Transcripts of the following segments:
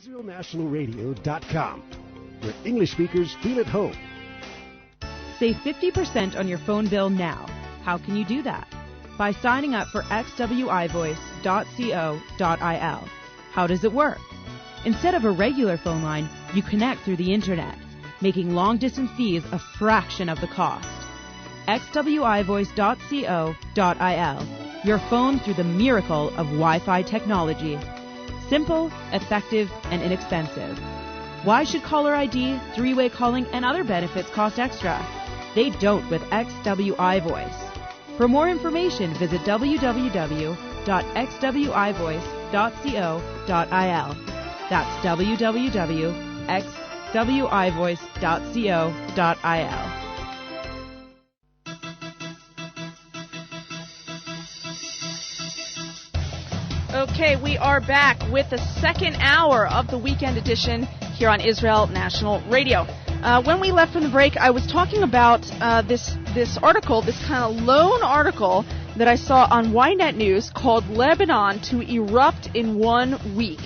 IsraelNationalRadio.com, where English speakers feel at home. Save 50% on your phone bill now. How can you do that? By signing up for xwivoice.co.il. How does it work? Instead of a regular phone line, you connect through the internet, making long-distance fees a fraction of the cost. xwivoice.co.il. Your phone through the miracle of Wi-Fi technology. Simple, effective, and inexpensive. Why should caller ID, three-way calling, and other benefits cost extra? They don't with XWI Voice. For more information, visit www.xwivoice.co.il. That's www.xwivoice.co.il. Okay, we are back with the second hour of the weekend edition here on Israel National Radio. When we left from the break, I was talking about this article, this kind of lone article that I saw on Ynet News called "Lebanon to Erupt in 1 Week."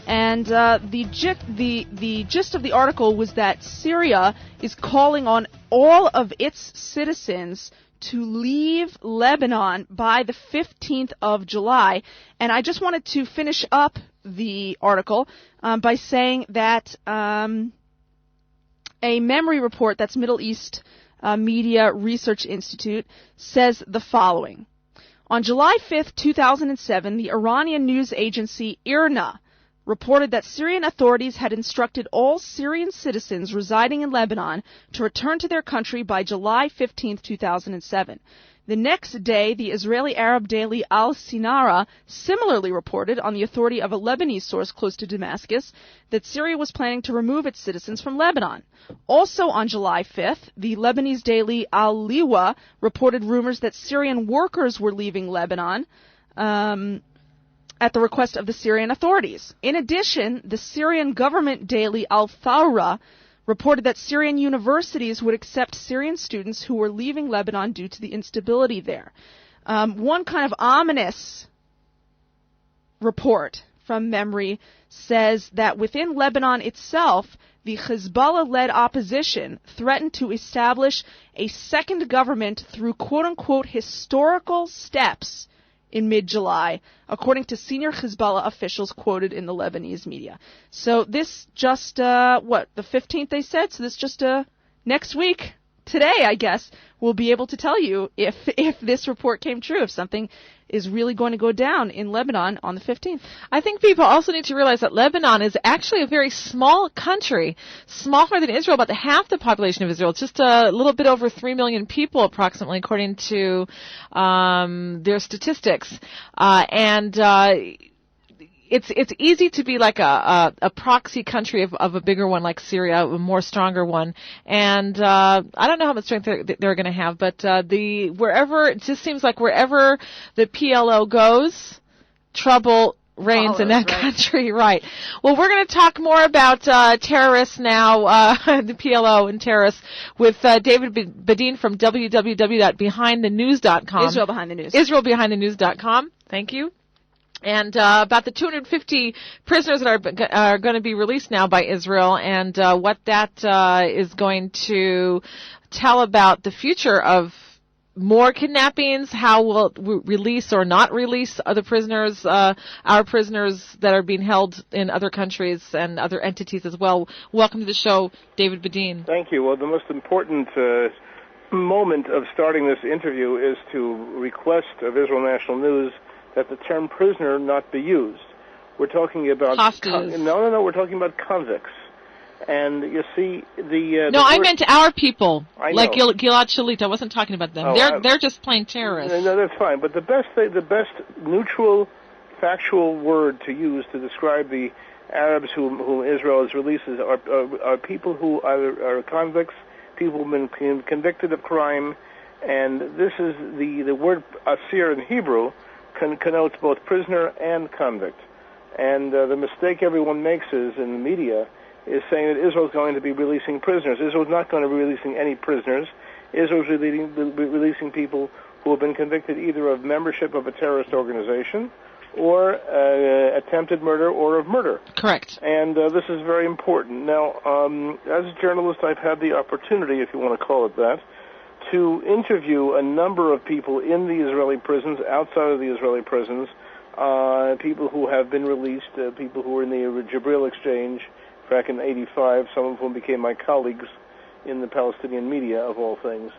And the gist of the article was that Syria is calling on all of its citizens to leave Lebanon by the 15th of July. And I just wanted to finish up the article by saying that a memory report, that's Middle East Media Research Institute, says the following. On July 5th, 2007, the Iranian news agency IRNA reported that Syrian authorities had instructed all Syrian citizens residing in Lebanon to return to their country by July 15, 2007. The next day, the Israeli Arab daily Al-Sinara similarly reported on the authority of a Lebanese source close to Damascus that Syria was planning to remove its citizens from Lebanon. Also on July 5th, the Lebanese daily Al-Liwa reported rumors that Syrian workers were leaving Lebanon at the request of the Syrian authorities. In addition, the Syrian government daily Al-Thawra reported that Syrian universities would accept Syrian students who were leaving Lebanon due to the instability there. One kind of ominous report from memory says that within Lebanon itself, the Hezbollah-led opposition threatened to establish a second government through quote-unquote historical steps in mid-July, according to senior Hezbollah officials quoted in the Lebanese media. So this just, the 15th they said? So this just next week, today, I guess, we'll be able to tell you if this report came true, if something is really going to go down in Lebanon on the 15th. I think people also need to realize that Lebanon is actually a very small country, smaller than Israel, about half the population of Israel. It's just a little bit over 3 million people, approximately, according to their statistics. It's easy to be like a proxy country of a bigger one like Syria, a more stronger one, and I don't know how much strength they're going to have, but it just seems like wherever the PLO goes, trouble reigns in that country, right? Well, we're going to talk more about terrorists now, the PLO and terrorists, with David Badin from www.behindthenews.com. Israel Behind the News. IsraelBehindTheNews.com. Thank you. And about the 250 prisoners that are going to be released now by Israel, and what that is going to tell about the future of more kidnappings, how we'll release or not release other prisoners, our prisoners that are being held in other countries and other entities as well. Welcome to the show, David Badin. Thank you. Well, the most important moment of starting this interview is to request of Israel National News that the term prisoner not be used. We're talking about hostages. No. We're talking about convicts. And you see, I meant our people, like Gilad Shalit. I wasn't talking about them. They're just plain terrorists. No, that's fine. But the best neutral, factual word to use to describe the Arabs whom Israel has released are people who are convicts, people who've been convicted of crime, and this is the word asir in Hebrew connotes both prisoner and convict. And the mistake everyone makes is in the media is saying that Israel's going to be releasing prisoners. Israel's not going to be releasing any prisoners. Israel's releasing people who have been convicted either of membership of a terrorist organization or attempted murder or of murder. Correct. And this is very important. Now, as a journalist, I've had the opportunity, if you want to call it that, to interview a number of people in the Israeli prisons, outside of the Israeli prisons, people who have been released, people who were in the Jibril exchange back in '85, some of whom became my colleagues in the Palestinian media, of all things.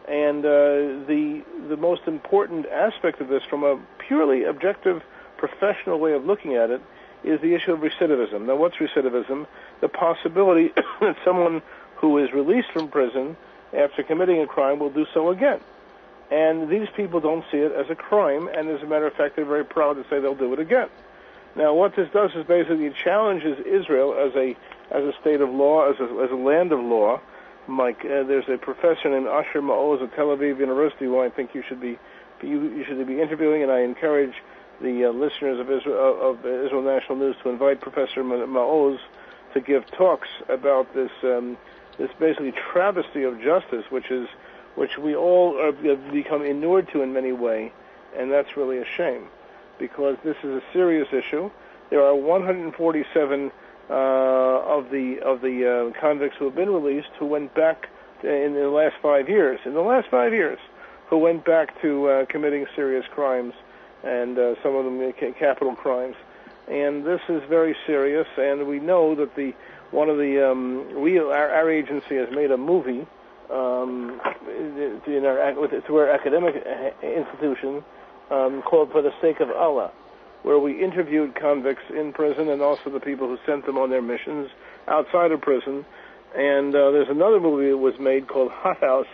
And the most important aspect of this, from a purely objective, professional way of looking at it, is the issue of recidivism. Now, what's recidivism? The possibility that someone who is released from prison after committing a crime will do so again. And these people don't see it as a crime, and as a matter of fact, they're very proud to say they'll do it again. Now, what this does is basically it challenges Israel as a state of law, as a land of law. Mike, there's a professor named Asher Maoz at Tel Aviv University who I think you should be interviewing, and I encourage the listeners of Israel National News to invite Professor Maoz to give talks about this basically travesty of justice, which we all have become inured to in many ways, and that's really a shame, because this is a serious issue. There are 147 of the convicts who have been released who went back in the last 5 years. In the last 5 years, who went back to committing serious crimes, and some of them capital crimes. And this is very serious. And we know that our agency has made a movie through our academic institution called "For the Sake of Allah," where we interviewed convicts in prison and also the people who sent them on their missions outside of prison. And there's another movie that was made called Hot House,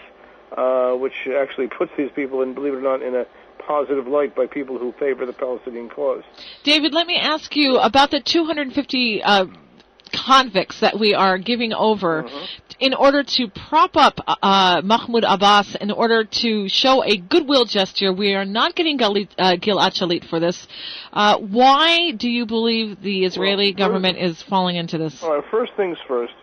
which actually puts these people, in, believe it or not, in a positive light by people who favor the Palestinian cause. David, let me ask you about the 250 convicts that we are giving over in order to prop up Mahmoud Abbas, in order to show a goodwill gesture. We are not getting Gilad Shalit for this. Why do you believe the Israeli government is falling into this? All right, first things first.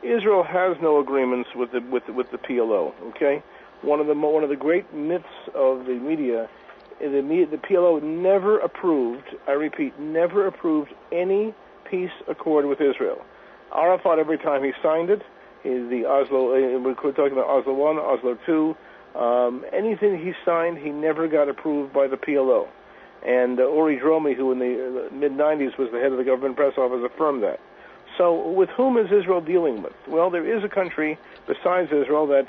Israel has no agreements with the PLO. Okay, one of the great myths of the media is the PLO never approved. I repeat, never approved any peace accord with Israel. Arafat, every time he signed it, the Oslo, we're talking about Oslo 1, Oslo 2, anything he signed, he never got approved by the PLO. And Uri Dromi, who in the mid-90s was the head of the government press office, affirmed that. So with whom is Israel dealing with? Well, there is a country besides Israel that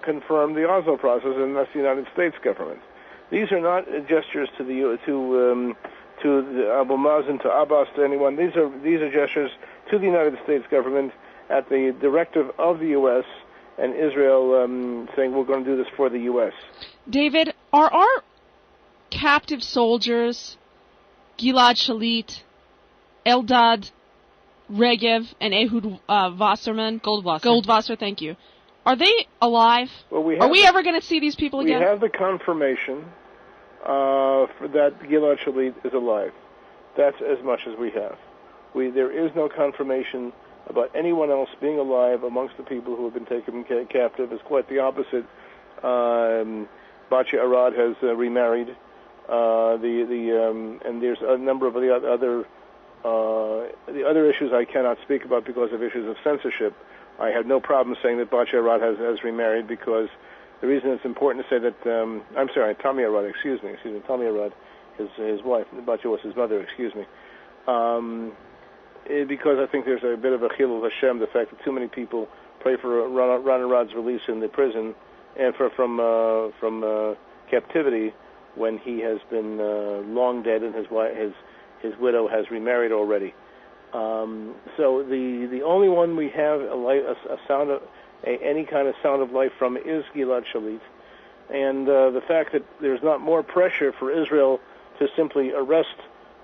confirmed the Oslo process, and that's the United States government. These are not gestures to Abu Mazen, to Abbas, to anyone. These are gestures to the United States government at the directive of the U.S. and Israel, saying we're going to do this for the U.S. David, are our captive soldiers, Gilad Shalit, Eldad Regev, and Ehud Wasserman, Goldwasser, thank you, are they alive? Well, are we ever going to see these people again? We have the confirmation that Gilad Shalit is alive. That's as much as we have. There is no confirmation about anyone else being alive amongst the people who have been taken captive. It's quite the opposite. Bachi Arad has remarried. And there's a number of the other issues I cannot speak about because of issues of censorship. I have no problem saying that Bachi Arad has remarried, because the reason it's important to say that, I'm sorry, Tommy Arad, excuse me, Tommy Arad, his wife, Bachi was his mother, excuse me, because I think there's a bit of a chilul Hashem, the fact that too many people pray for Ran Arad's release in the prison and from captivity when he has been long dead and his widow has remarried already. So the only one we have any kind of sound of life from is Gilad Shalit, and the fact that there's not more pressure for Israel to simply arrest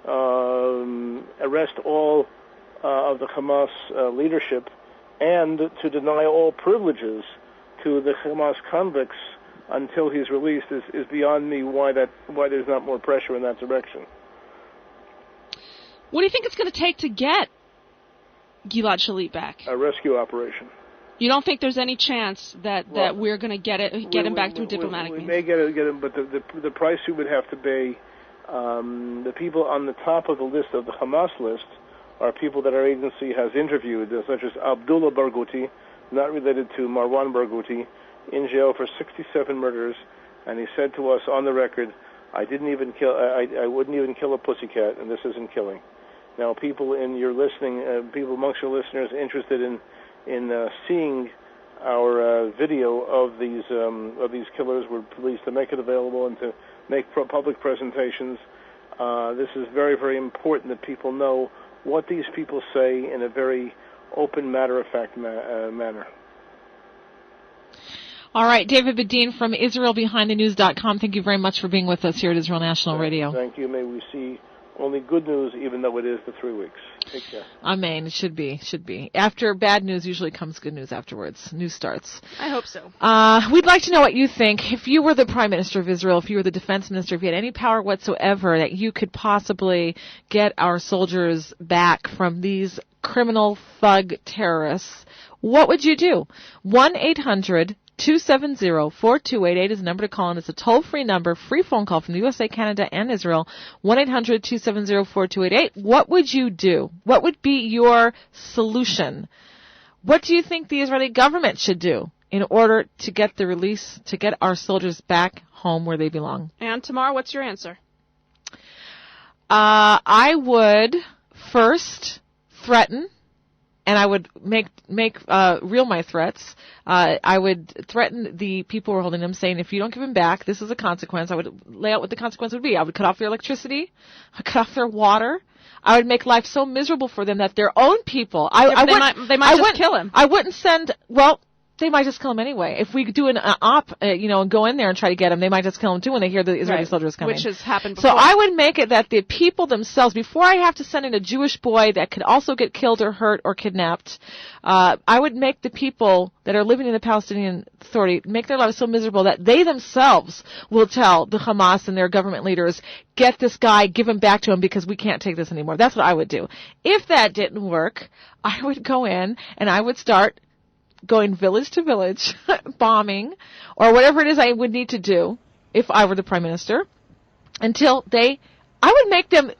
all of the Hamas leadership and to deny all privileges to the Hamas convicts until he's released is beyond me. Why there's not more pressure in that direction? What do you think it's going to take to get Gilad Shalit back? A rescue operation. You don't think there's any chance that we're going to get him back through diplomatic means? We may get him, but the price we would have to pay The people on the top of the list of the Hamas list are people that our agency has interviewed, such as Abdullah Barghouti, not related to Marwan Barghouti, in jail for 67 murders, and he said to us on the record, I wouldn't even kill a pussycat, and this isn't killing. Now, people people amongst your listeners interested in seeing our video of these killers, we're pleased to make it available and to make public presentations. This is very, very important that people know what these people say in a very open, matter-of-fact manner. All right, David Badin from IsraelBehindTheNews.com. Thank you very much for being with us here at Israel National Radio. Thank you. May we see only good news, even though it is the 3 weeks. Take care. Amen. It should be. After bad news, usually comes good news afterwards. News starts. I hope so. We'd like to know what you think. If you were the Prime Minister of Israel, if you were the Defense Minister, if you had any power whatsoever that you could possibly get our soldiers back from these criminal thug terrorists, what would you do? 1-800-270-4288 is the number to call, and it's a toll-free number, free phone call from the USA, Canada, and Israel, 1-800-270-4288. What would you do? What would be your solution? What do you think the Israeli government should do in order to get the release, to get our soldiers back home where they belong? And Tamar, what's your answer? I would first threaten, and I would make real my threats. I would threaten the people who are holding them, saying, if you don't give them back, this is a consequence. I would lay out what the consequence would be. I would cut off their electricity. I'd cut off their water. I would make life so miserable for them that their own people... they might just kill him. I wouldn't send... Well, they might just kill him anyway. If we do an op, and go in there and try to get him, they might just kill him too when they hear the Israeli soldiers coming. Which has happened before. So I would make it that the people themselves, before I have to send in a Jewish boy that could also get killed or hurt or kidnapped, I would make the people that are living in the Palestinian Authority make their lives so miserable that they themselves will tell the Hamas and their government leaders, get this guy, give him back to him because we can't take this anymore. That's what I would do. If that didn't work, I would go in and I would start going village to village, bombing, or whatever it is I would need to do if I were the Prime Minister, until I would make them,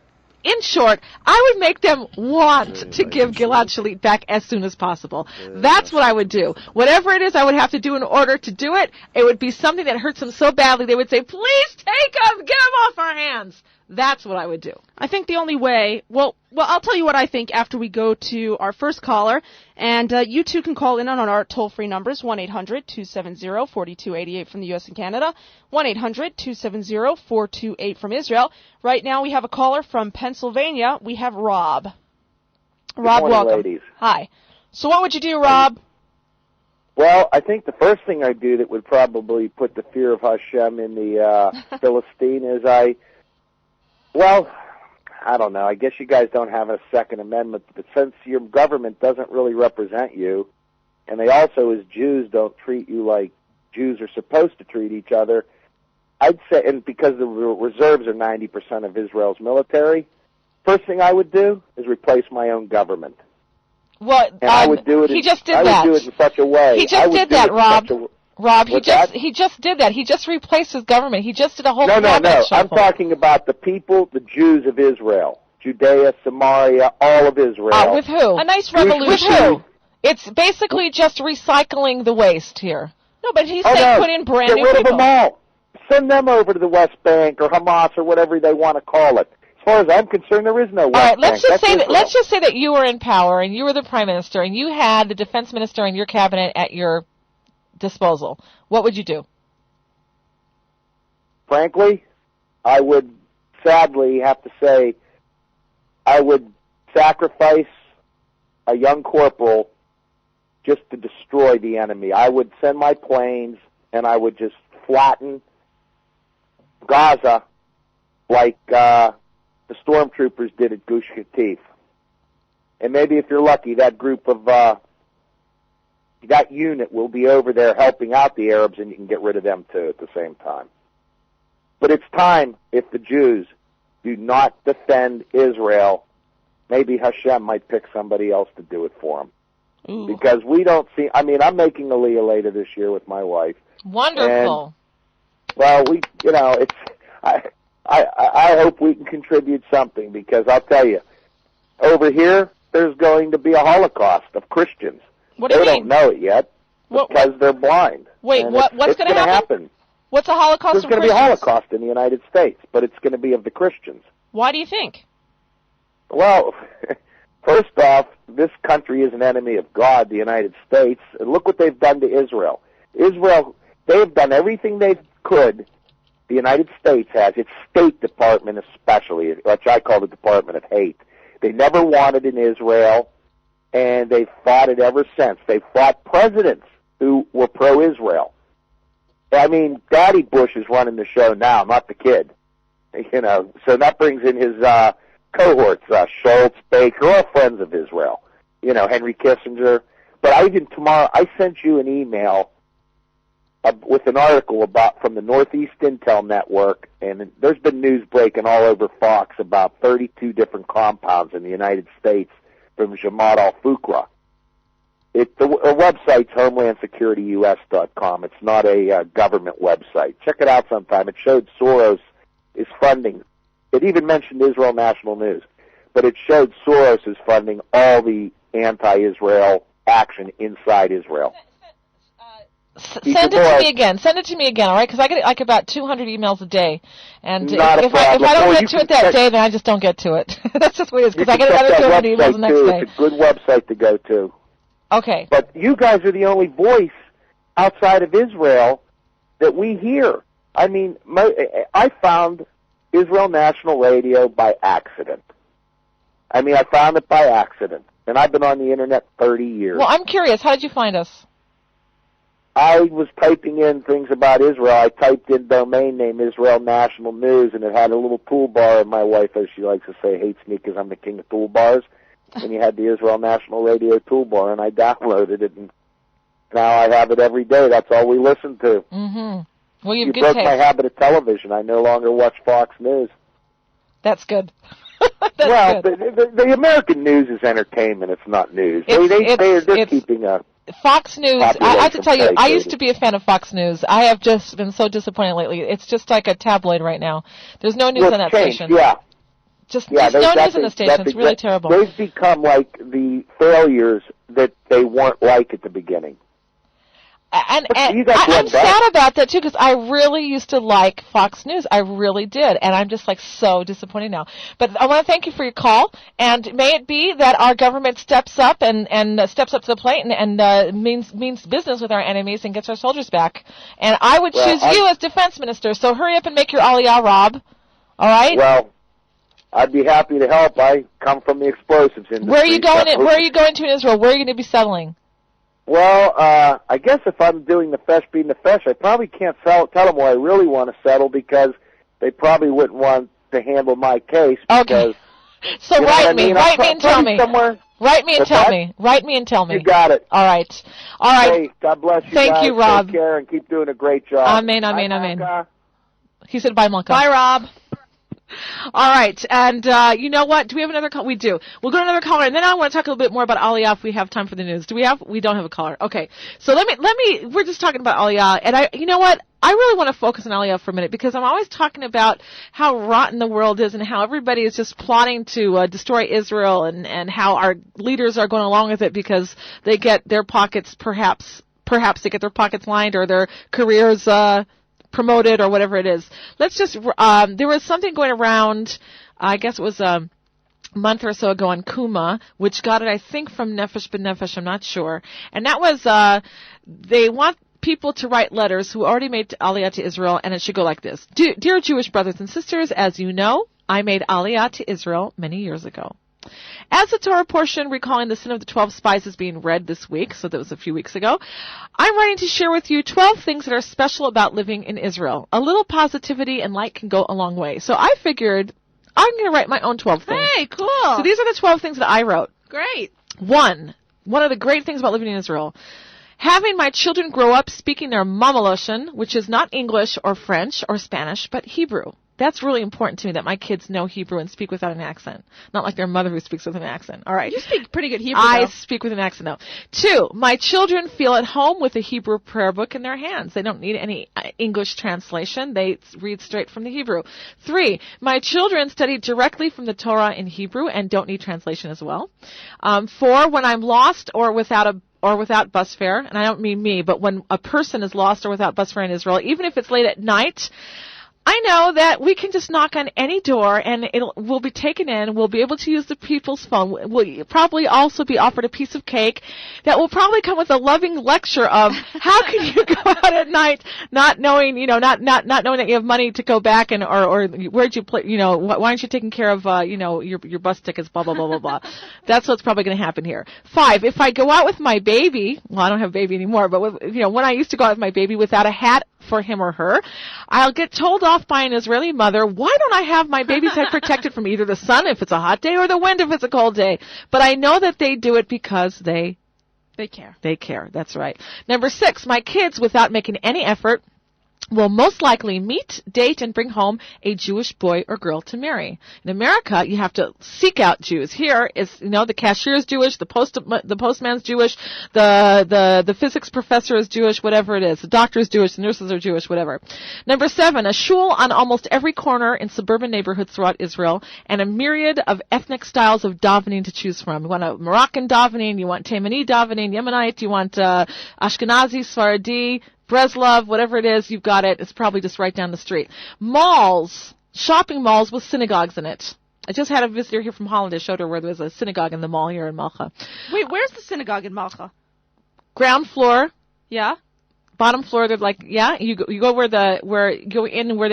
in short, I would make them want to give Gilad Shalit back as soon as possible. That's what I would do. Whatever it is I would have to do in order to do it, it would be something that hurts them so badly, they would say, please take him, get him off our hands. That's what I would do. I think the only way, well, I'll tell you what I think after we go to our first caller, and you too can call in on our toll-free numbers, 1-800-270-4288 from the U.S. and Canada, 1-800-270-428 from Israel. Right now we have a caller from Pennsylvania. We have Rob. Rob, morning, welcome. Ladies. Hi. So what would you do, Rob? Well, I think the first thing I'd do that would probably put the fear of Hashem in the Philistine is I don't know. I guess you guys don't have a Second Amendment, but since your government doesn't really represent you, and they also, as Jews, don't treat you like Jews are supposed to treat each other, I'd say, and because the reserves are 90% of Israel's military, first thing I would do is replace my own government. Well, and I would do it. He just did that. I would do it in such a way. He just did that, Rob. Rob, he just did that. He just replaced his government. He just did a whole No. I'm talking about the people, the Jews of Israel, Judea, Samaria, all of Israel. With who? A nice revolution. With who? It's basically just recycling the waste here. No, but he's saying put in brand new people. Get rid of them all. Send them over to the West Bank or Hamas or whatever they want to call it. As far as I'm concerned, there is no West Bank. Let's just say that you were in power and you were the Prime Minister and you had the Defense Minister and your cabinet at your disposal. What would you do? Frankly, I would sadly have to say I would sacrifice a young corporal just to destroy the enemy. I would send my planes and I would just flatten Gaza like the stormtroopers did at Gush Katif. And maybe if you're lucky, that group of that unit will be over there helping out the Arabs, and you can get rid of them too at the same time. But it's time, if the Jews do not defend Israel, maybe Hashem might pick somebody else to do it for them. Ooh. Because we don't see, I'm making Aliyah later this year with my wife. Wonderful. And, well, I hope we can contribute something, because I'll tell you, over here, there's going to be a Holocaust of Christians. What do you mean? They don't know it yet because they're blind. Wait, what's going to happen? What's a Holocaust of Christians? There's going to be a Holocaust in the United States, but it's going to be of the Christians. Why do you think? Well, first off, this country is an enemy of God, the United States, and look what they've done to Israel. Israel, they've done everything they could. The United States has, its State Department especially, which I call the Department of Hate. They never wanted in Israel, and they've fought it ever since. They've fought presidents who were pro-Israel. I mean, Daddy Bush is running the show now, not the kid. You know, so that brings in his cohorts, Schultz, Baker, all friends of Israel. You know, Henry Kissinger. But tomorrow, I sent you an email with an article from the Northeast Intel Network, and there's been news breaking all over Fox about 32 different compounds in the United States from Jamaat al-Fukra. The website's HomelandSecurityUS.com. It's not a government website. Check it out sometime. It showed Soros is funding. It even mentioned Israel National News, but it showed Soros is funding all the anti-Israel action inside Israel. Send it to me again. Send it to me again, all right? Because I get like about 200 emails a day, and if I don't get to it that day, then I just don't get to it. That's just what it is. Because I get another 200 emails the next day. It's a good website to go to. Okay. But you guys are the only voice outside of Israel that we hear. I mean, I found Israel National Radio by accident. I mean, I found it by accident, and I've been on the Internet 30 years. Well, I'm curious. How did you find us? I was typing in things about Israel. I typed in domain name Israel National News, and it had a little toolbar, and my wife, as she likes to say, hates me because I'm the king of toolbars. And you had the Israel National Radio toolbar, and I downloaded it, and now I have it every day. That's all we listen to. Mm-hmm. Well, you broke my habit of television. I no longer watch Fox News. That's good. That's good. The American news is entertainment. It's not news. They're keeping a... Fox News, I have to tell you, I used to be a fan of Fox News. I have just been so disappointed lately. It's just like a tabloid right now. There's no news on that station. Yeah. There's no news on the station. It's really terrible. They've become like the failures that they weren't like at the beginning. And I'm sad about that, too, because I really used to like Fox News. I really did. And I'm just, like, so disappointed now. But I want to thank you for your call. And may it be that our government steps up and steps up to the plate and means business with our enemies and gets our soldiers back. And I would choose you as defense minister. So hurry up and make your aliyah, Rob. All right? Well, I'd be happy to help. I come from the explosives industry. Where are you going to in Israel? Where are you going to be settling? Well, I guess if I'm doing the fesh being the fesh, I probably can't tell them where I really want to settle because they probably wouldn't want to handle my case. Okay. So write me and tell me. Write me and tell me. Write me and tell me. You got it. All right. All right. Hey, God bless you. Thank you, Rob. Take care and keep doing a great job. Amen, amen, amen. He said bye, Malka. Bye, Rob. All right, and you know what? Do we have another call? We do. We'll go to another caller, and then I want to talk a little bit more about Aliyah if we have time for the news. Do we have? We don't have a caller. Okay, so let me. We're just talking about Aliyah, and you know what? I really want to focus on Aliyah for a minute because I'm always talking about how rotten the world is and how everybody is just plotting to destroy Israel, and how our leaders are going along with it because they get their pockets perhaps they get their pockets lined or their careers promoted or whatever it is. Let's just, there was something going around, I guess it was a month or so ago on Kuma, which got it, I think, from Nefesh B'Nefesh, I'm not sure. And that was, they want people to write letters who already made Aliyah to Israel, and it should go like this. Dear Jewish brothers and sisters, as you know, I made Aliyah to Israel many years ago. As the Torah portion recalling the sin of the 12 spies is being read this week, so that was a few weeks ago, I'm writing to share with you 12 things that are special about living in Israel. A little positivity and light can go a long way. So I figured I'm going to write my own 12 things. Hey, cool. So these are the 12 things that I wrote. Great. One of the great things about living in Israel, having my children grow up speaking their mama lashon, which is not English or French or Spanish, but Hebrew. That's really important to me, that my kids know Hebrew and speak without an accent. Not like their mother who speaks with an accent. All right. You speak pretty good Hebrew, I though. speak with an accent, though. 2, my children feel at home with a Hebrew prayer book in their hands. They don't need any English translation. They read straight from the Hebrew. 3, my children study directly from the Torah in Hebrew and don't need translation as well. 4, when I'm lost or without bus fare, and I don't mean me, but when a person is lost or without bus fare in Israel, even if it's late at night, I know that we can just knock on any door and we'll be taken in. We'll be able to use the people's phone. We'll probably also be offered a piece of cake that will probably come with a loving lecture of how can you go out at night not knowing, not knowing that you have money to go back and or where'd you play, why aren't you taking care of your bus tickets, blah blah blah blah blah. That's what's probably going to happen here. 5, if I go out with my baby, well, I don't have a baby anymore, but when I used to go out with my baby without a hat for him or her, I'll get told off by an Israeli mother, why don't I have my baby's head protected from either the sun if it's a hot day or the wind if it's a cold day? But I know that they do it because they care. They care, that's right. Number 6, my kids, without making any effort, will most likely meet, date, and bring home a Jewish boy or girl to marry. In America, you have to seek out Jews. Here is, the cashier is Jewish, the postman's Jewish, the physics professor is Jewish, whatever it is. The doctor is Jewish, the nurses are Jewish, whatever. Number 7, a shul on almost every corner in suburban neighborhoods throughout Israel, and a myriad of ethnic styles of davening to choose from. You want a Moroccan davening, you want Taimani davening, Yemenite, you want Ashkenazi, Sfaradi, Breslov, whatever it is, you've got it. It's probably just right down the street. Malls, shopping malls with synagogues in it. I just had a visitor here from Holland. I showed her where there was a synagogue in the mall here in Malcha. Wait, where's the synagogue in Malcha? Ground floor. Yeah. Bottom floor, they're like, you go where they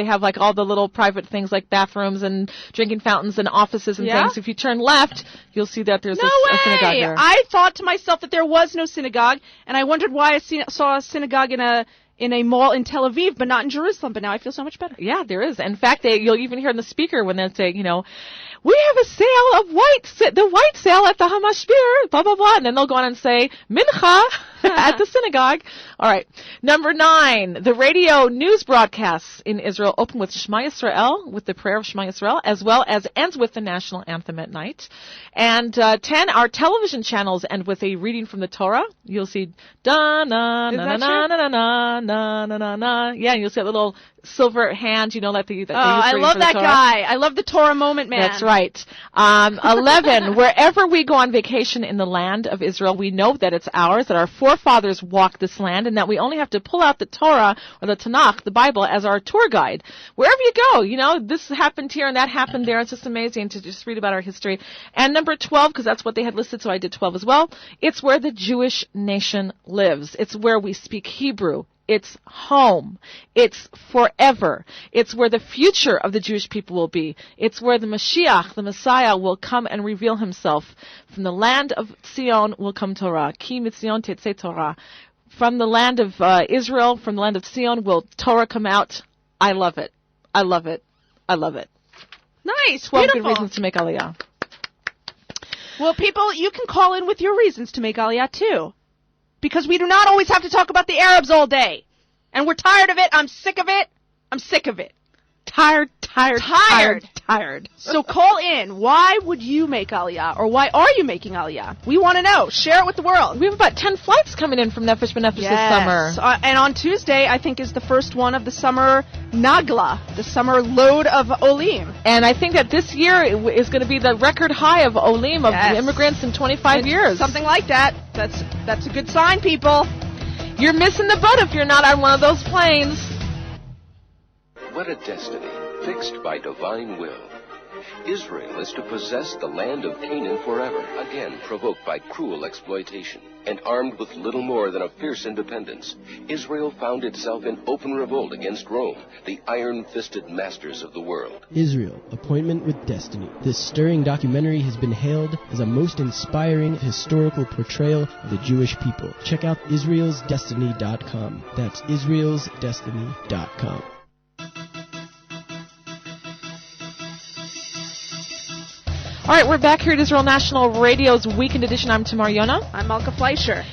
have like all the little private things like bathrooms and drinking fountains and offices and things. If you turn left, you'll see that there's a synagogue there. I thought to myself that there was no synagogue, and I wondered why I saw a synagogue in a mall in Tel Aviv, but not in Jerusalem. But now I feel so much better. Yeah, there is. In fact, you'll even hear in the speaker when they say, we have a sale of the white sale at the Hamashbir, blah, blah, blah. And then they'll go on and say, Mincha at the synagogue. All right. Number 9, the radio news broadcasts in Israel open with Shema Yisrael, with the prayer of Shema Yisrael, as well as ends with the national anthem at night. And 10, our television channels end with a reading from the Torah. You'll see, da-na, na-na-na-na-na-na-na-na-na. Yeah, and you'll see a little silver hand, that they use I love that guy. I love the Torah moment, man. That's right. 11, wherever we go on vacation in the land of Israel, we know that it's ours, that our forefathers walked this land, and that we only have to pull out the Torah or the Tanakh, the Bible, as our tour guide. Wherever you go, this happened here and that happened there. It's just amazing to just read about our history. And number 12, because that's what they had listed, so I did 12 as well, it's where the Jewish nation lives. It's where we speak Hebrew. It's home. It's forever. It's where the future of the Jewish people will be. It's where the Mashiach, the Messiah, will come and reveal himself. From the land of Zion will come Torah. Ki mitzion tetzeh Torah. From the land of Israel, from the land of Zion, will Torah come out. I love it. I love it. I love it. Nice. 12 beautiful. good reasons to make Aliyah. Well, people, you can call in with your reasons to make Aliyah, too. Because we do not always have to talk about the Arabs all day. And we're tired of it. I'm sick of it. I'm sick of it. Tired. So call in. Why would you make Aliyah? Or why are you making Aliyah? We want to know. Share it with the world. We have about 10 flights coming in from Nefesh B'Nefesh this summer. And on Tuesday, I think, is the first one of the summer Nagla, the summer load of Olim. And I think that this year is going to be the record high of Olim, of immigrants in 25 years. Something like that. That's a good sign, people. You're missing the boat if you're not on one of those planes. What a destiny, fixed by divine will. Israel is to possess the land of Canaan forever, again provoked by cruel exploitation. And armed with little more than a fierce independence, Israel found itself in open revolt against Rome, the iron-fisted masters of the world. Israel, Appointment with Destiny. This stirring documentary has been hailed as a most inspiring historical portrayal of the Jewish people. Check out israelsdestiny.com. That's israelsdestiny.com. All right, we're back here at Israel National Radio's Weekend Edition. I'm Tamar Yona. I'm Malka Fleischer.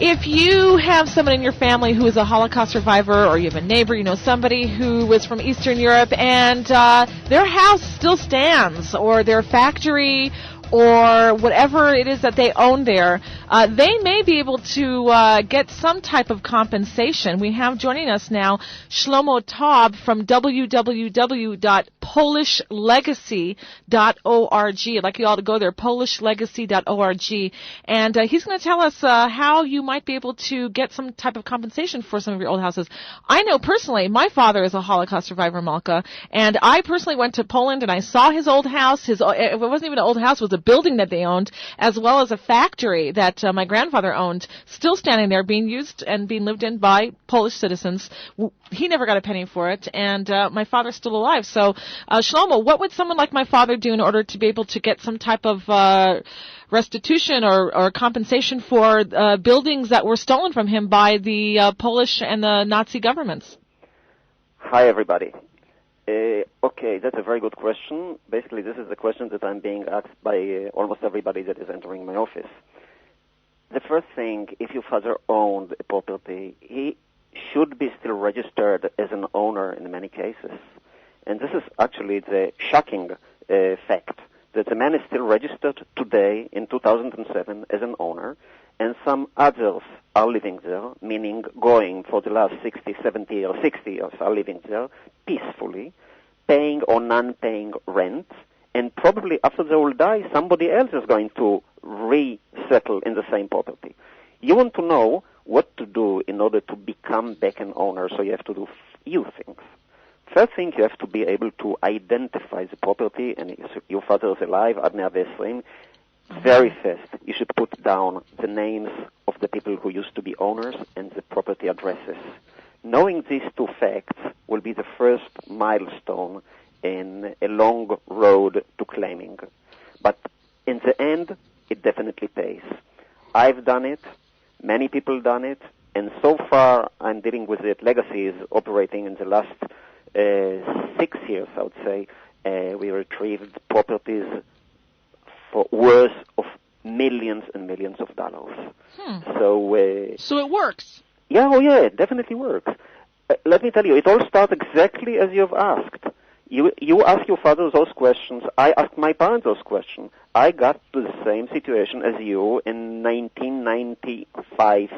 If you have someone in your family who is a Holocaust survivor, or you have a neighbor, somebody who was from Eastern Europe, and their house still stands, or their factory, or whatever it is that they own there, they may be able to get some type of compensation. We have joining us now Shlomo Taub from www.polishlegacy.org. I'd like you all to go there, polishlegacy.org, and he's going to tell us how you might be able to get some type of compensation for some of your old houses. I know personally, my father is a Holocaust survivor, Malka, and I personally went to Poland and I saw his old house. It wasn't even an old house, it was a building that they owned, as well as a factory that my grandfather owned, still standing there, being used and being lived in by Polish citizens. He never got a penny for it, and my father's still alive. So, Shlomo, what would someone like my father do in order to be able to get some type of restitution or compensation for buildings that were stolen from him by the Polish and the Nazi governments? Hi, everybody. Okay, that's a very good question. Basically, this is the question that I'm being asked by almost everybody that is entering my office. The first thing, if your father owned a property, he should be still registered as an owner in many cases. And this is actually the shocking fact, that the man is still registered today in 2007 as an owner, and some others are living there, meaning going for the last 60, 70 or 60 years are living there peacefully, paying or non-paying rent, and probably after they will die, somebody else is going to resettle in the same property. You want to know what to do in order to become back an owner, so you have to do few things. First thing, you have to be able to identify the property, and if your father is alive, Adner Vesrim, very fast, you should put down the names of the people who used to be owners and the property addresses. Knowing these two facts will be the first milestone in a long road to claiming. But in the end, it definitely pays. I've done it, many people done it, and so far I'm dealing with it. Legacy is operating in the last 6 years, I would say. We retrieved properties for worth of millions and millions of dollars. So it works. Yeah, it definitely works. Let me tell you, it all starts exactly as you've asked. You ask your father those questions. I asked my parents those questions. I got to the same situation as you in 1995,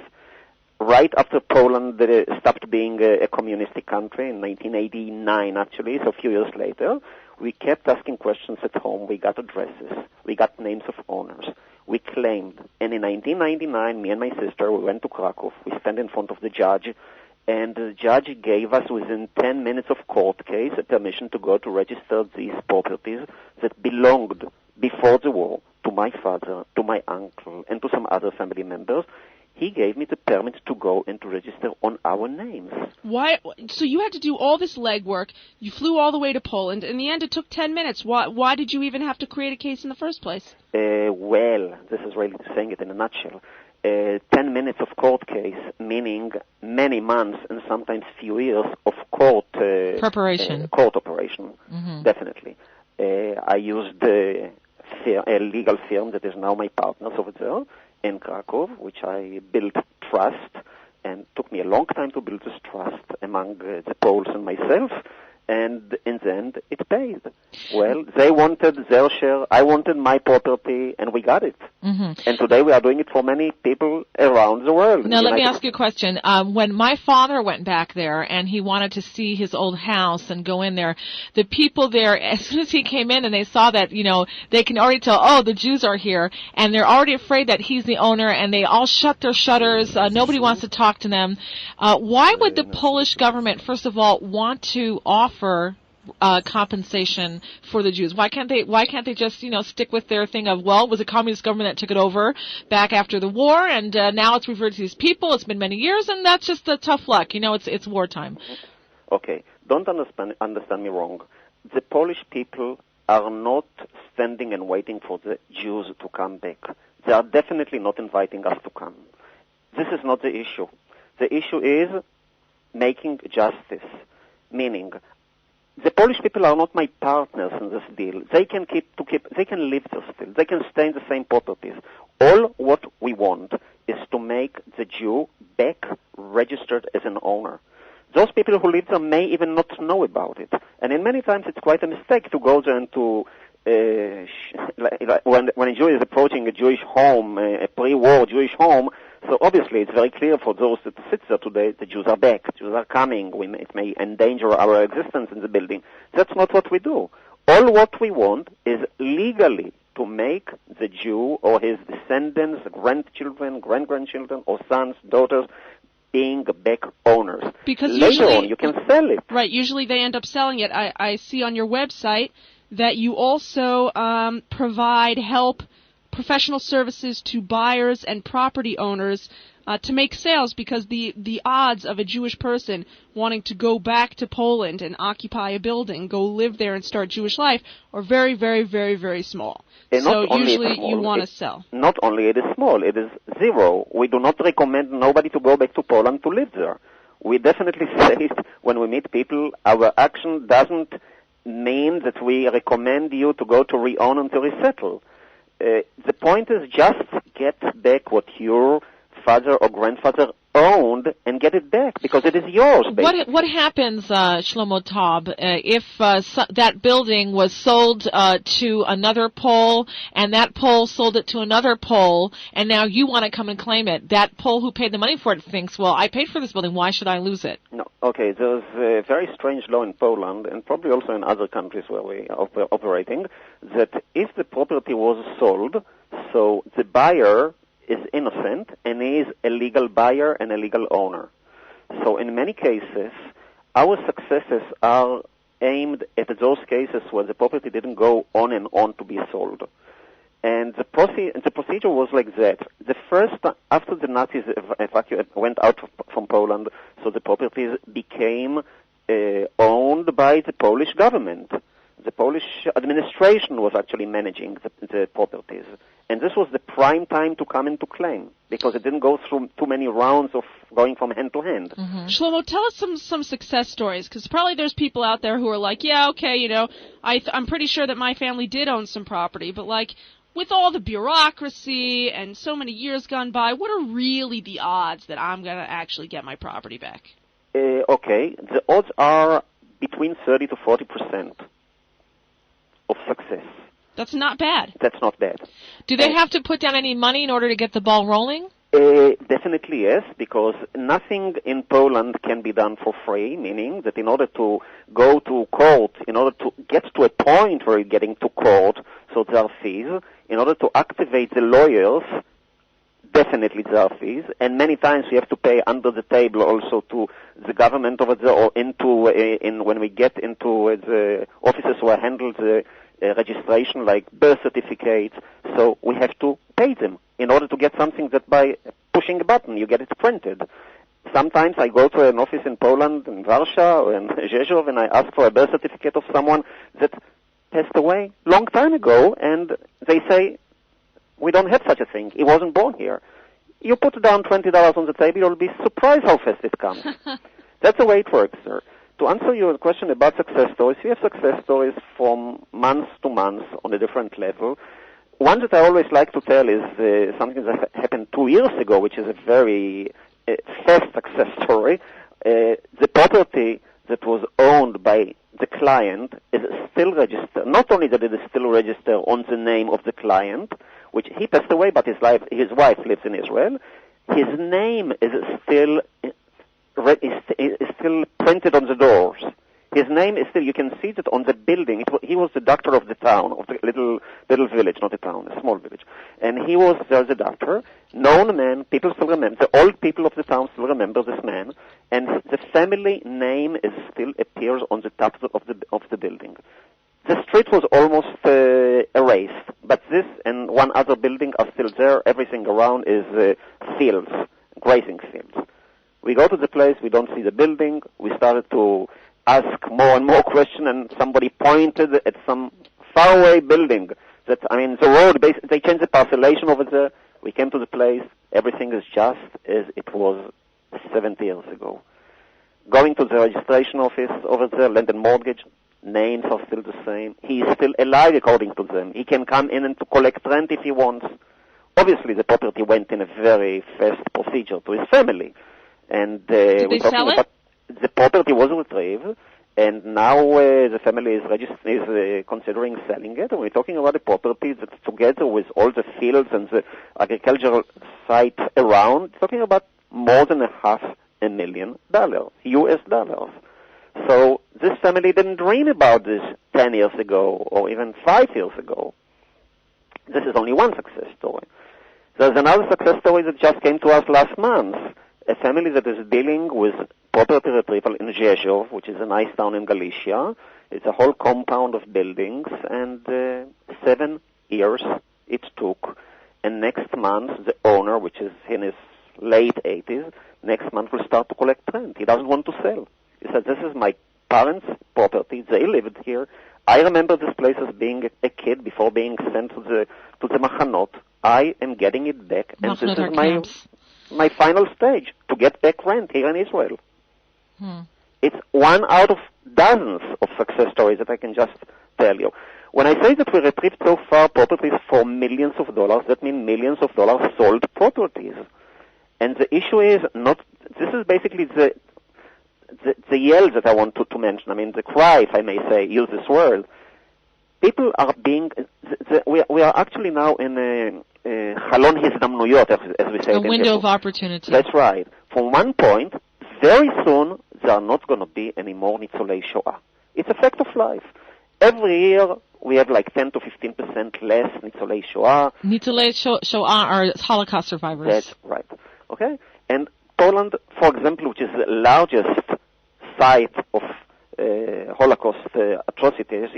right after Poland stopped being a communistic country, in 1989 actually, so a few years later. We kept asking questions at home. We got addresses. We got names of owners. We claimed. And in 1999, me and my sister, we went to Krakow. We stand in front of the judge. And the judge gave us, within 10 minutes of court case, a permission to go to register these properties that belonged before the war to my father, to my uncle, and to some other family members. He gave me the permit to go and to register on our names. Why? So you had to do all this legwork. You flew all the way to Poland. In the end, it took 10 minutes. Why did you even have to create a case in the first place? Well, this is really saying it in a nutshell. 10 minutes of court case, meaning many months and sometimes few years of court preparation. Court operation, definitely. I used a legal firm that is now my partners over there in Krakow, which I built trust, and took me a long time to build this trust among the Poles and myself, and in the end, it paid. Well, they wanted their share, I wanted my property, and we got it. And today we are doing it for many people around the world. Now, let me ask you a question. When my father went back there and he wanted to see his old house and go in there, the people there, as soon as he came in and they saw that, they can already tell, oh, the Jews are here, and they're already afraid that he's the owner, and they all shut their shutters. Nobody wants to talk to them. Why would the Polish government, first of all, want to offer compensation for the Jews? Why can't they just stick with their thing of, well, it was a communist government that took it over back after the war, and now it's referred to these people. It's been many years, and that's just the tough luck. It's wartime. Okay, don't understand me wrong. The Polish people are not standing and waiting for the Jews to come back. They are definitely not inviting us to come. This is not the issue. The issue is making justice, meaning the Polish people are not my partners in this deal. They can they can live there still. They can stay in the same properties. All what we want is to make the Jew back registered as an owner. Those people who live there may even not know about it. And in many times it's quite a mistake to go there and to, when a Jew is approaching a Jewish home, a pre-war Jewish home, so obviously it's very clear for those that sit there today, the Jews are back, Jews are coming, it may endanger our existence in the building. That's not what we do. All what we want is legally to make the Jew or his descendants, grandchildren, great-grandchildren, or sons, daughters, being back owners. Because later usually, on, you can sell it. Right, usually they end up selling it. I see on your website that you also provide help, professional services to buyers and property owners to make sales, because the odds of a Jewish person wanting to go back to Poland and occupy a building, go live there and start Jewish life, are very, very, very, very small. So usually you want to sell. Not only it is small, it is zero. We do not recommend nobody to go back to Poland to live there. We definitely say it when we meet people. Our action doesn't mean that we recommend you to go to re-own and to resettle. The point is just get back what your father or grandfather owned and get it back, because it is yours. What happens, Shlomo Taub, if that building was sold to another Pole, and that Pole sold it to another Pole, and now you want to come and claim it? That Pole who paid the money for it thinks, well, I paid for this building, why should I lose it? No. Okay, there's a very strange law in Poland, and probably also in other countries where we are operating, that if the property was sold, so the buyer is innocent and he is a legal buyer and a legal owner. So in many cases, our successes are aimed at those cases where the property didn't go on and on to be sold. And the procedure was like that. The first, after the Nazis went out from Poland, so the properties became owned by the Polish government. The Polish administration was actually managing the properties. And this was the prime time to come into claim, because it didn't go through too many rounds of going from hand to hand. Mm-hmm. Shlomo, tell us some success stories, because probably there's people out there who are like, yeah, okay, I'm pretty sure that my family did own some property, but with all the bureaucracy and so many years gone by, what are really the odds that I'm going to actually get my property back? Okay, the odds are between 30 to 40% of success. That's not bad. That's not bad. Do they have to put down any money in order to get the ball rolling? Definitely yes, because nothing in Poland can be done for free, meaning that in order to go to court, in order to get to a point where you're getting to court, so there are fees. In order to activate the lawyers, definitely there are fees, and many times we have to pay under the table also to the government over there, or when we get into the offices who handle the registration, like birth certificates, so we have to pay them in order to get something that by pushing a button you get it printed. Sometimes I go to an office in Poland, in Warszaw or in Rzeszów, and I ask for a birth certificate of someone that passed away long time ago, and they say, we don't have such a thing. He wasn't born here. You put down $20 on the table, you'll be surprised how fast it comes. That's the way it works, sir. To answer your question about success stories, we have success stories from month to month on a different level. One that I always like to tell is something that happened 2 years ago, which is a very fast success story. The property that was owned by the client is still registered. Not only that it is still registered on the name of the client, which he passed away, but his wife lives in Israel. His name is still printed on the doors. His name is still, you can see that on the building. He was the doctor of the town, of the little village, not a town, a small village. And he was there, the doctor, known man, people still remember, the old people of the town still remember this man, and the family name still appears on the top of the building. The street was almost erased, but this and one other building are still there. Everything around is fields, grazing fields. We go to the place, we don't see the building. We started to ask more and more questions, and somebody pointed at some faraway building. The road, they changed the parcellation over there. We came to the place. Everything is just as it was 70 years ago. Going to the registration office over there, land and mortgage, names are still the same. He is still alive according to them. He can come in and to collect rent if he wants. obviously the property went in a very fast procedure to his family. And did they sell it? The property was retrieved, and now the family is considering selling it. And we're talking about a property that's together with all the fields and the agricultural site around, talking about more than $500,000 US dollars. So this family didn't dream about this 10 years ago or even 5 years ago. This is only one success story. There's another success story that just came to us last month. A family that is dealing with property retrieval in Rzeszów, which is a nice town in Galicia. It's a whole compound of buildings, and 7 years it took. And next month, the owner, which is in his late 80s, next month will start to collect rent. He doesn't want to sell. He said, this is my parents' property. They lived here. I remember this place as being a kid before being sent to the Machanot. I am getting it back, and this is my final stage, to get back rent here in Israel. It's one out of dozens of success stories that I can just tell you. When I say that we retrieved so far properties for millions of dollars, that means millions of dollars sold properties. And the issue is not, this is basically the yell that I want to mention. I mean, the cry, if I may say, use this word. People are being, we are actually now in a chalon הזדמנויות, as we say. A window of opportunity. That's right. From one point, very soon, there are not going to be any more ניצולי שואה. It's a fact of life. Every year, we have like 10 to 15% less ניצולי שואה. ניצולי שואה are Holocaust survivors. That's right. Okay? And Poland, for example, which is the largest site of Holocaust atrocities,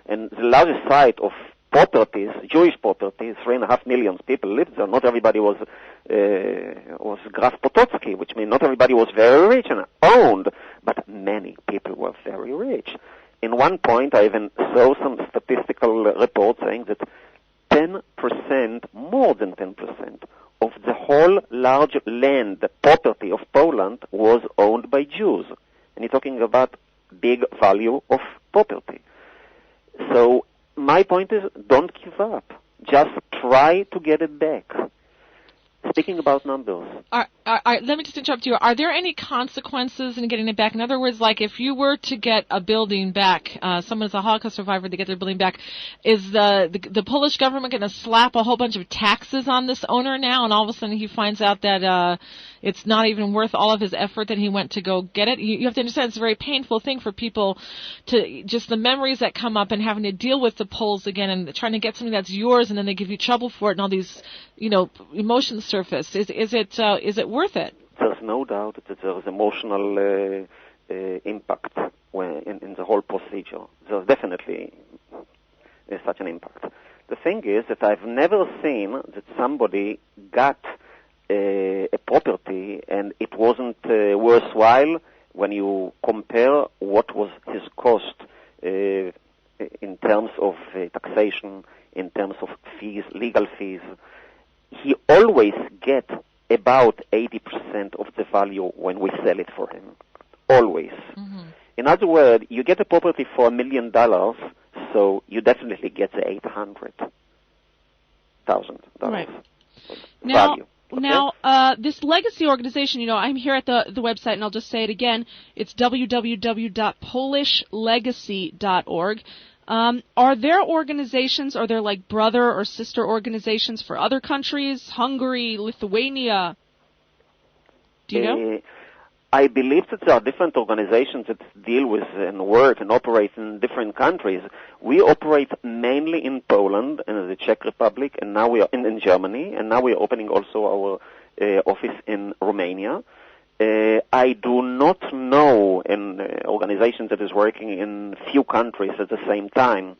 and the largest site of properties, Jewish properties, 3.5 million people lived there. Not everybody was Graf Potocki, which means not everybody was very rich and owned, but many people were very rich. In one point, I even saw some statistical reports saying that 10%, more than 10%, of the whole large land, the property of Poland, was owned by Jews. And you're talking about big value of property. So my point is, don't give up. Just try to get it back. Speaking about numbers. Let me just interrupt you. Are there any consequences in getting it back? In other words, like if you were to get a building back, someone is a Holocaust survivor, they get their building back, is the Polish government going to slap a whole bunch of taxes on this owner now, and all of a sudden he finds out that it's not even worth all of his effort that he went to go get it? You have to understand it's a very painful thing for people to, just the memories that come up and having to deal with the Poles again and trying to get something that's yours, and then they give you trouble for it and all these, emotions surface. Is it worth it? There's no doubt that there's emotional impact in the whole procedure. There's definitely such an impact. The thing is that I've never seen that somebody got a property and it wasn't worthwhile when you compare what was his cost in terms of taxation, in terms of fees, legal fees. He always gets about 80% of the value when we sell it for him. Always. Mm-hmm. In other words, you get a property for $1 million, so you definitely get the $800,000 right. value. Now, this legacy organization, I'm here at the website, and I'll just say it again. It's www.polishlegacy.org. Are there organizations, are there like brother or sister organizations for other countries, Hungary, Lithuania? Do you know? I believe that there are different organizations that deal with and work and operate in different countries. We operate mainly in Poland and the Czech Republic, and now we are in Germany, and now we are opening also our office in Romania. I do not know an organization that is working in few countries at the same time.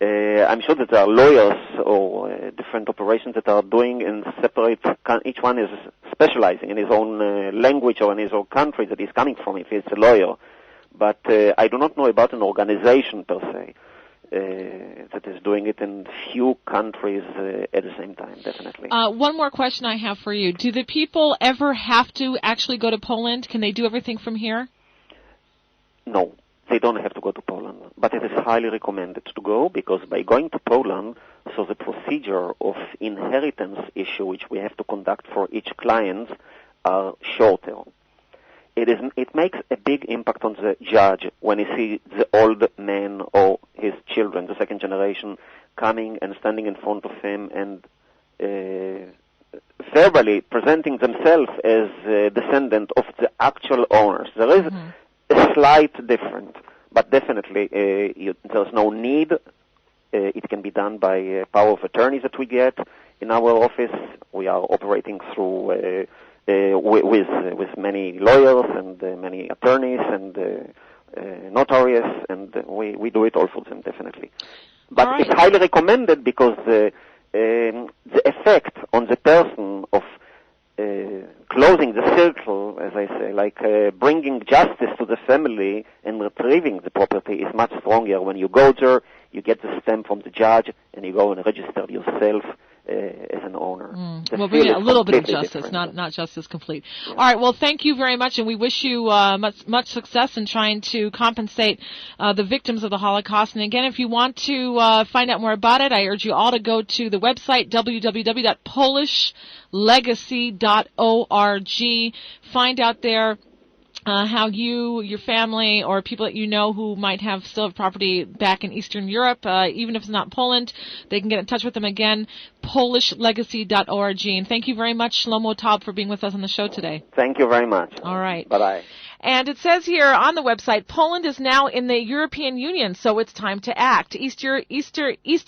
I'm sure that there are lawyers or different operations that are doing in separate, each one is specializing in his own language or in his own country that he's coming from if he's a lawyer. But I do not know about an organization per se that is doing it in few countries at the same time, definitely. One more question I have for you. Do the people ever have to actually go to Poland? Can they do everything from here? No. they don't have to go to Poland. But it is highly recommended to go, because by going to Poland, so the procedure of inheritance issue which we have to conduct for each client are shorter. It makes a big impact on the judge when he sees the old man or his children, the second generation, coming and standing in front of him and verbally presenting themselves as descendant of the actual owners. There is a slight difference, but definitely there's no need. It can be done by power of attorney that we get in our office. We are operating through with many lawyers and many attorneys and notaries, and we do it all for them, definitely. But it's highly recommended because the effect on the person of closing the circle, as I say, like bringing justice to the family and retrieving the property is much stronger when you go there, you get the stamp from the judge, and you go and register yourself as an owner. Well, bring a little bit of justice, not justice complete. Yeah. All right. Well, thank you very much, and we wish you much success in trying to compensate the victims of the Holocaust. And again, if you want to find out more about it, I urge you all to go to the website www.polishlegacy.org. Find out there how you, your family, or people that you know who might still have property back in Eastern Europe, even if it's not Poland, they can get in touch with them again, polishlegacy.org. And thank you very much, Shlomo Taub, for being with us on the show today. Thank you very much. All right. Bye-bye. And it says here on the website, Poland is now in the European Union, so it's time to act. East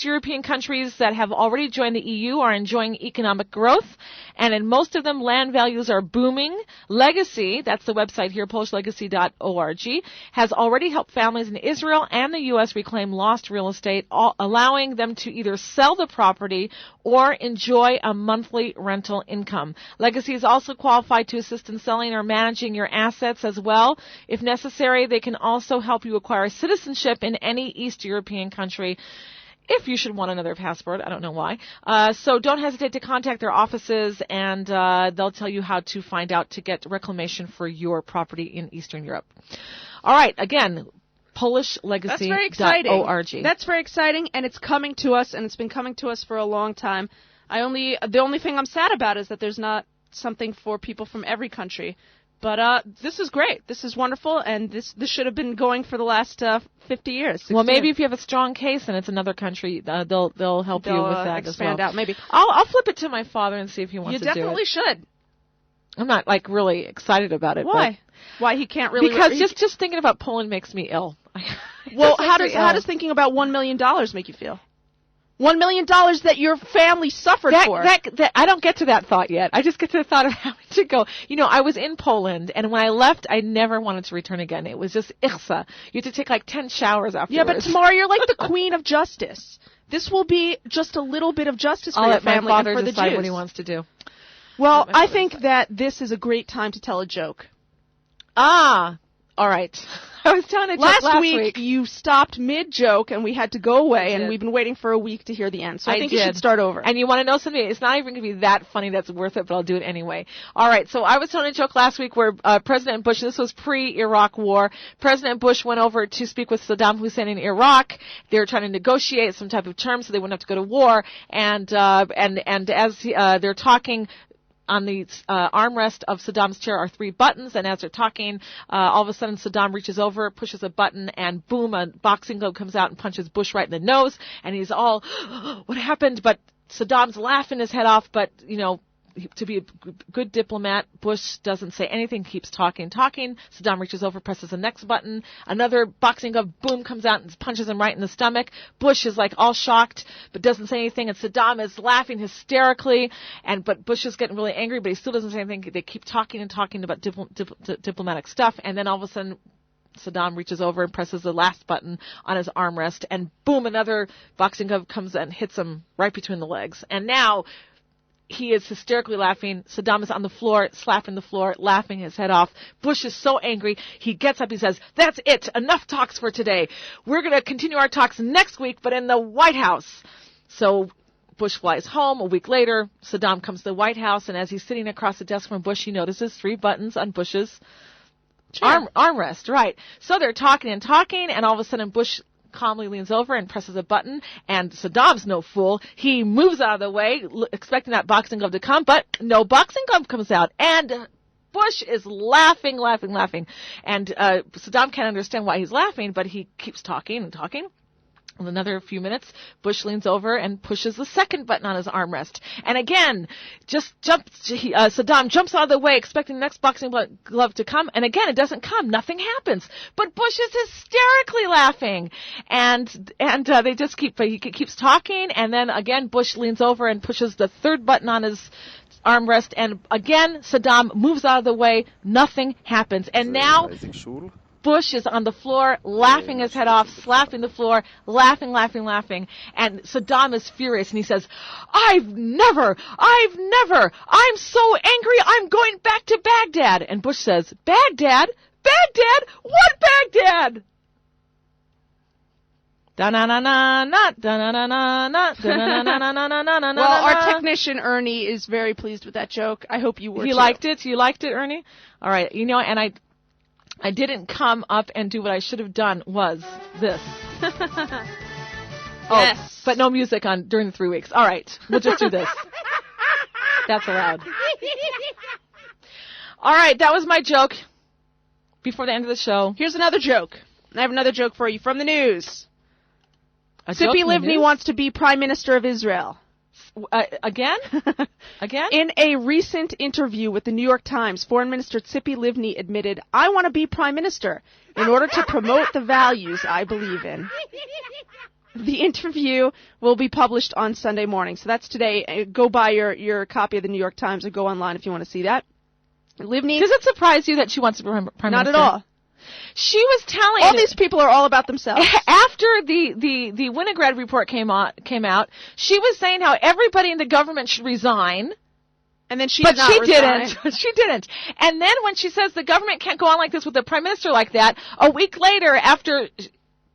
European countries that have already joined the EU are enjoying economic growth, and in most of them, land values are booming. Legacy, that's the website here, polishlegacy.org, has already helped families in Israel and the U.S. reclaim lost real estate, allowing them to either sell the property or enjoy a monthly rental income. Legacy is also qualified to assist in selling or managing your assets as well. If necessary, they can also help you acquire citizenship in any East European country if you should want another passport. I don't know why. So don't hesitate to contact their offices, and they'll tell you how to find out to get reclamation for your property in Eastern Europe. All right, again, polishlegacy.org. That's very exciting. That's very exciting, and it's coming to us, and it's been coming to us for a long time. The only thing I'm sad about is that there's not something for people from every country. But this is great. This is wonderful, and this should have been going for the last 50 years. 60 well, maybe years. if you have a strong case and it's another country, they'll help you with that as well. Expand out, maybe. I'll flip it to my father and see if he wants to do it. You definitely should. I'm not really excited about it. Why? Why he can't really? Because just thinking about Poland makes me ill. Well, how does thinking about $1 million make you feel? $1 million that your family suffered for. I don't get to that thought yet. I just get to the thought of having to go. You know, I was in Poland, and when I left, I never wanted to return again. It was just ichsa. You had to take like 10 showers afterwards. Yeah, but Tamara, you're like the queen of justice. This will be just a little bit of justice for your family and for the Jews. I'll let my father decide what he wants to do. Well, I think that this is a great time to tell a joke. Ah, all right. I was telling a joke last week. You stopped mid-joke, and we had to go away, and we've been waiting for a week to hear the end. So I think you should start over. And you want to know something? It's not even going to be that funny that's worth it, but I'll do it anyway. All right, so I was telling a joke last week where President Bush, this was pre-Iraq war, President Bush went over to speak with Saddam Hussein in Iraq. They were trying to negotiate some type of terms so they wouldn't have to go to war. And as they're talking, on the armrest of Saddam's chair are 3 buttons, and as they're talking, all of a sudden Saddam reaches over, pushes a button, and boom, a boxing glove comes out and punches Bush right in the nose, and he's all, what happened? But Saddam's laughing his head off, but, you know, to be a good diplomat, Bush doesn't say anything, keeps talking. Saddam reaches over, presses the next button. Another boxing glove, boom, comes out and punches him right in the stomach. Bush is like all shocked, but doesn't say anything. And Saddam is laughing hysterically. But Bush is getting really angry, but he still doesn't say anything. They keep talking about diplomatic stuff. And then all of a sudden, Saddam reaches over and presses the last button on his armrest. And boom, another boxing glove comes and hits him right between the legs. And now he is hysterically laughing. Saddam is on the floor, slapping the floor, laughing his head off. Bush is so angry. He gets up. He says, "That's it. Enough talks for today. We're going to continue our talks next week, but in the White House." So Bush flies home. A week later, Saddam comes to the White House, and as he's sitting across the desk from Bush, he notices 3 buttons on Bush's Armrest, right. So they're talking, and all of a sudden Bush calmly leans over and presses a button, and Saddam's no fool. He moves out of the way, expecting that boxing glove to come, but no boxing glove comes out. And Bush is laughing. And Saddam can't understand why he's laughing, but he keeps talking. In another few minutes, Bush leans over and pushes the second button on his armrest. And again, Saddam jumps out of the way, expecting the next boxing glove to come. And again, it doesn't come. Nothing happens. But Bush is hysterically laughing. And they just he keeps talking. And then again, Bush leans over and pushes the third button on his armrest. And again, Saddam moves out of the way. Nothing happens. And now Bush is on the floor, laughing his head off, slapping the floor, laughing. And Saddam is furious, and he says, I've never, I'm so angry, I'm going back to Baghdad. And Bush says, Baghdad? What Baghdad? Well, our technician, Ernie, is very pleased with that joke. I hope you were, too. You liked it, Ernie? All right, and I didn't come up and do what I should have done was this. Yes. But no music during the 3 weeks. All right, we'll just do this. That's allowed. All right, that was my joke before the end of the show. Here's another joke. I have another joke for you from the news. Tzipi Livni wants to be Prime Minister of Israel. Again? In a recent interview with the New York Times, Foreign Minister Tzipi Livni admitted, I want to be Prime Minister in order to promote the values I believe in. The interview will be published on Sunday morning. So that's today. Go buy your copy of the New York Times or go online if you want to see that. Livni. Does it surprise you that she wants to be Prime Minister? Not at all. She was telling all these people are all about themselves. After the Winograd report came out, she was saying how everybody in the government should resign. And then she didn't. She didn't. And then when she says the government can't go on like this with a prime minister like that, a week later after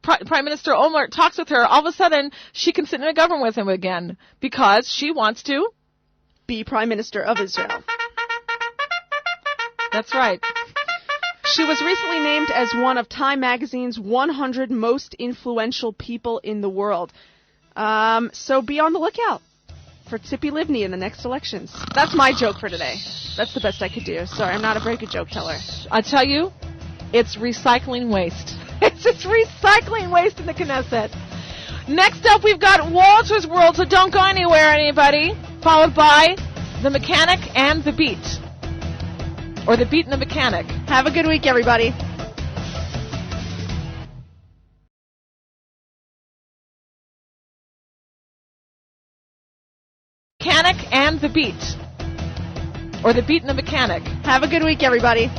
Prime Minister Olmert talks with her, all of a sudden she can sit in a government with him again because she wants to be Prime Minister of Israel. That's right. She was recently named as one of Time Magazine's 100 most influential people in the world. So be on the lookout for Tzipi Livni in the next elections. That's my joke for today. That's the best I could do. Sorry, I'm not a very good joke teller. I tell you, it's recycling waste. It's just recycling waste in the Knesset. Next up, we've got Walter's World, so don't go anywhere, anybody. Followed by The Mechanic and the Beat. Or The Beat and the Mechanic. Have a good week, everybody. Mechanic and the Beat. Or The Beat and the Mechanic. Have a good week, everybody.